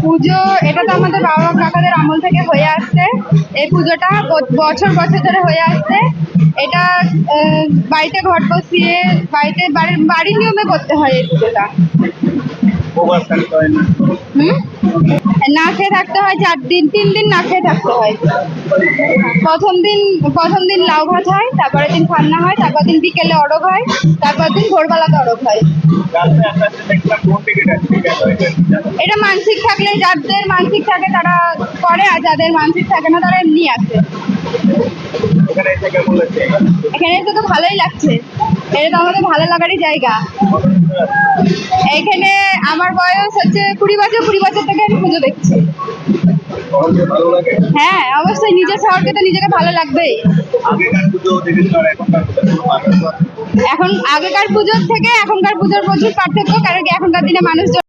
পুজো এটা তো আমাদের বাবা কাকাদের আমল থেকে হয়ে আসছে। এই পুজোটা বছর বছর ধরে হয়ে আসছে। এটা বাড়িতে ঘট বসিয়ে বাড়িতে বাড়ির নিয়মে করতে হয় এই পুজোটা। না খেয়ে থাকতে হয় 4 দিন, 3 দিন না খেয়ে থাকতে হয়। প্রথম দিন লাউ ভাত হয়, তারপরের দিন ফান্না হয়, তারপর দিন বিকেলে অরগ হয়, তারপর দিন ভোরবেলাতে অরগ হয়। এটা মানসিক থাকলে, যাদের মানসিক থাকে তারা করে, আর যাদের মানসিক থাকে না তারা এমনি আসে। এখানে এসে তো ভালোই লাগছে। এটা তো আমাদের ভালো লাগারই জায়গা। এখানে আমার বয়স হচ্ছে 20 বছর। 20 বছর থেকে আমি পুজো দেখছি। হ্যাঁ, অবশ্যই নিজের শহরকে তো নিজেকে ভালো লাগবেই। এখন আগেকার পুজোর থেকে এখনকার পুজোর প্রচুর পার্থক্য, কারণ কি এখনকার দিনে মানুষ